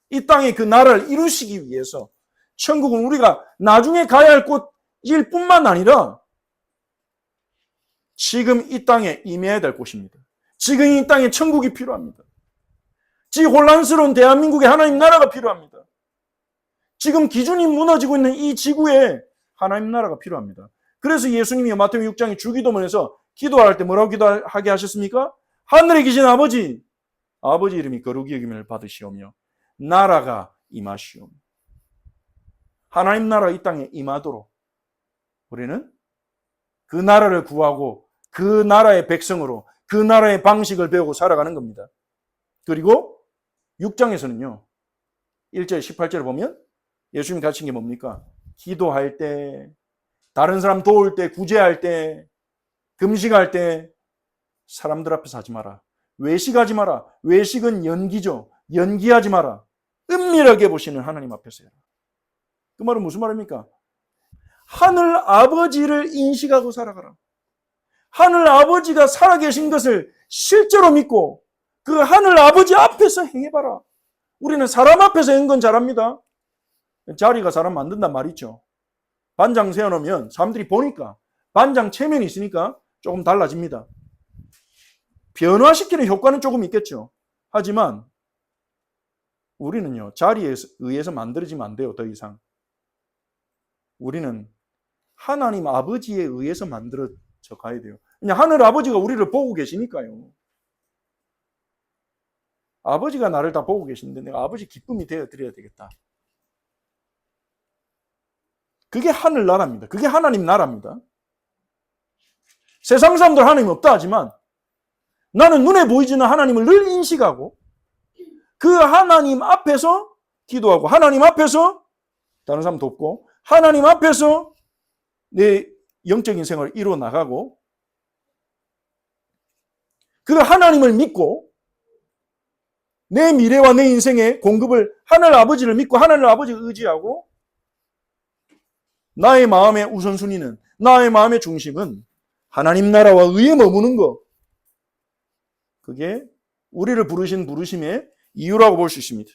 이 땅에 그 나라를 이루시기 위해서 천국은 우리가 나중에 가야 할 곳일 뿐만 아니라 지금 이 땅에 임해야 될 곳입니다. 지금 이 땅에 천국이 필요합니다. 지금 혼란스러운 대한민국에 하나님 나라가 필요합니다. 지금 기준이 무너지고 있는 이 지구에 하나님 나라가 필요합니다. 그래서 예수님이 마태복음 6장의 주기도문에서 기도할 때 뭐라고 기도하게 하셨습니까? 하늘에 계신 아버지 이름이 거룩히 여김을 받으시오며 나라가 임하시오며. 하나님 나라 이 땅에 임하도록 우리는 그 나라를 구하고 그 나라의 백성으로 그 나라의 방식을 배우고 살아가는 겁니다. 그리고 6장에서는요. 1절 18절을 보면 예수님이 가르친 게 뭡니까? 기도할 때, 다른 사람 도울 때, 구제할 때, 금식할 때 사람들 앞에서 하지 마라. 외식하지 마라. 외식은 연기죠. 연기하지 마라. 은밀하게 보시는 하나님 앞에서 해라. 그 말은 무슨 말입니까? 하늘 아버지를 인식하고 살아가라. 하늘 아버지가 살아계신 것을 실제로 믿고 그 하늘 아버지 앞에서 행해봐라. 우리는 사람 앞에서 한 건 잘합니다. 자리가 사람 만든단 말이죠. 반장 세워놓으면 사람들이 보니까 반장 체면이 있으니까 조금 달라집니다. 변화시키는 효과는 조금 있겠죠. 하지만 우리는요, 자리에 의해서 만들어지면 안 돼요, 더 이상. 우리는 하나님 아버지에 의해서 만들어져 가야 돼요. 그냥 하늘 아버지가 우리를 보고 계시니까요. 아버지가 나를 다 보고 계시는데 내가 아버지 기쁨이 되어 드려야 되겠다. 그게 하늘나라입니다. 그게 하나님 나라입니다. 세상 사람들 하나님 없다 하지만 나는 눈에 보이지는 하나님을 늘 인식하고 그 하나님 앞에서 기도하고 하나님 앞에서 다른 사람 돕고 하나님 앞에서 내 영적인 생활을 이루어 나가고 그 하나님을 믿고 내 미래와 내 인생의 공급을 하늘 아버지를 믿고 하늘 아버지를 의지하고 나의 마음의 우선순위는 나의 마음의 중심은 하나님 나라와 의에 머무는 것. 그게 우리를 부르신 부르심의 이유라고 볼 수 있습니다.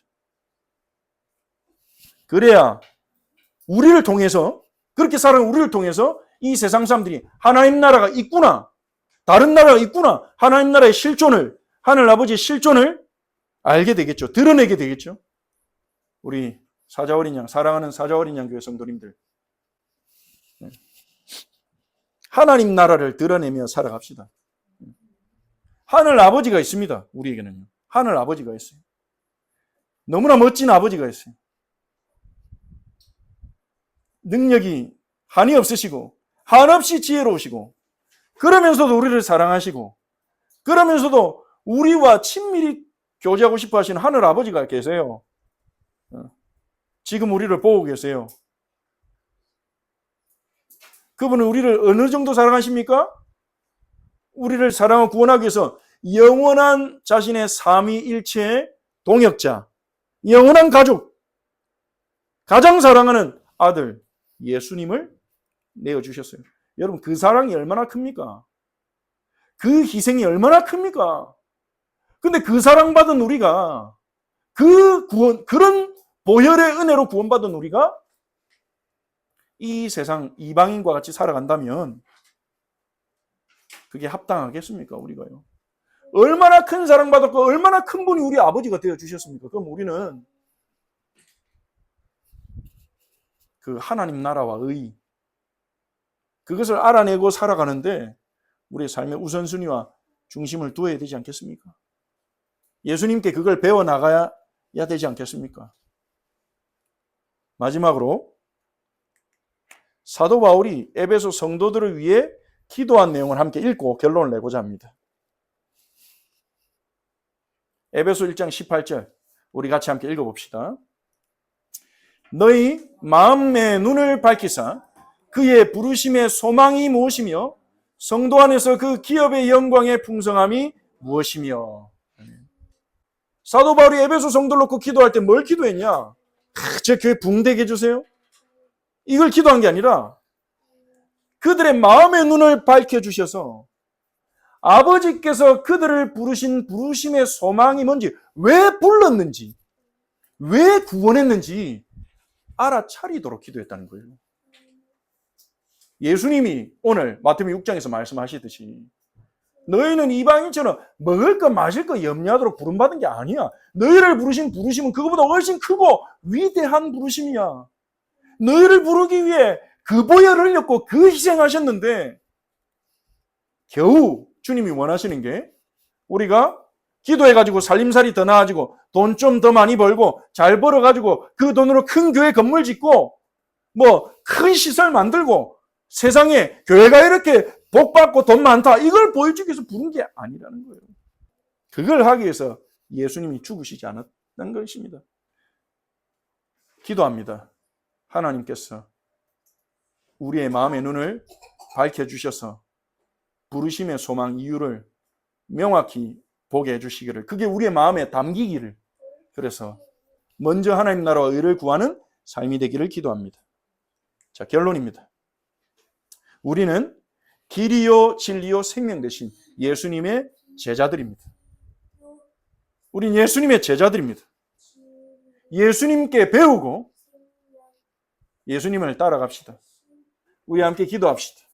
그래야 우리를 통해서 그렇게 살아가는 우리를 통해서 이 세상 사람들이 하나님 나라가 있구나. 다른 나라가 있구나. 하나님 나라의 실존을 하늘 아버지의 실존을 알게 되겠죠. 드러내게 되겠죠. 우리 사자어린 양 사랑하는 사자어린 양 교회 성도님들 하나님 나라를 드러내며 살아갑시다. 하늘 아버지가 있습니다. 우리에게는요. 하늘 아버지가 있어요. 너무나 멋진 아버지가 있어요. 능력이 한이 없으시고 한없이 지혜로우시고 그러면서도 우리를 사랑하시고 그러면서도 우리와 친밀히 교제하고 싶어 하시는 하늘 아버지가 계세요. 지금 우리를 보고 계세요. 그분은 우리를 어느 정도 사랑하십니까? 우리를 사랑하고 구원하기 위해서 영원한 자신의 삼위일체의 동역자, 영원한 가족, 가장 사랑하는 아들 예수님을 내어주셨어요. 여러분 그 사랑이 얼마나 큽니까? 그 희생이 얼마나 큽니까? 근데 그 사랑받은 우리가 그런 보혈의 은혜로 구원받은 우리가 이 세상 이방인과 같이 살아간다면 그게 합당하겠습니까? 우리가요. 얼마나 큰 사랑받았고 얼마나 큰 분이 우리 아버지가 되어주셨습니까? 그럼 우리는 그 하나님 나라와 의 그것을 알아내고 살아가는데 우리의 삶의 우선순위와 중심을 두어야 되지 않겠습니까? 예수님께 그걸 배워나가야 되지 않겠습니까? 마지막으로 사도 바울이 에베소 성도들을 위해 기도한 내용을 함께 읽고 결론을 내고자 합니다. 에베소 1장 18절 우리 같이 함께 읽어봅시다. 너희 마음의 눈을 밝히사 그의 부르심의 소망이 무엇이며 성도 안에서 그 기업의 영광의 풍성함이 무엇이며. 사도 바울이 에베소 성도를 놓고 기도할 때 뭘 기도했냐? 제 교회 붕대게 해주세요. 이걸 기도한 게 아니라 그들의 마음의 눈을 밝혀주셔서 아버지께서 그들을 부르신 부르심의 소망이 뭔지, 왜 불렀는지, 왜 구원했는지 알아차리도록 기도했다는 거예요. 예수님이 오늘 마태복음 6장에서 말씀하시듯이 너희는 이방인처럼 먹을 거 마실 거 염려하도록 부름받은 게 아니야. 너희를 부르신 부르심은 그거보다 훨씬 크고 위대한 부르심이야. 너희를 부르기 위해 그 보혈을 흘렸고 그 희생하셨는데 겨우 주님이 원하시는 게 우리가 기도해가지고 살림살이 더 나아지고 돈 좀 더 많이 벌고 잘 벌어가지고 그 돈으로 큰 교회 건물 짓고 뭐 큰 시설 만들고 세상에 교회가 이렇게 복받고 돈 많다 이걸 보여주기 위해서 부른 게 아니라는 거예요. 그걸 하기 위해서 예수님이 죽으시지 않았다는 것입니다. 기도합니다. 하나님께서 우리의 마음의 눈을 밝혀주셔서 부르심의 소망 이유를 명확히 보게 해주시기를, 그게 우리의 마음에 담기기를, 그래서 먼저 하나님 나라와 의를 구하는 삶이 되기를 기도합니다. 자, 결론입니다. 우리는 길이요 진리요 생명 되신 예수님의 제자들입니다. 우린 예수님의 제자들입니다. 예수님께 배우고 예수님을 따라갑시다. 우리 함께 기도합시다.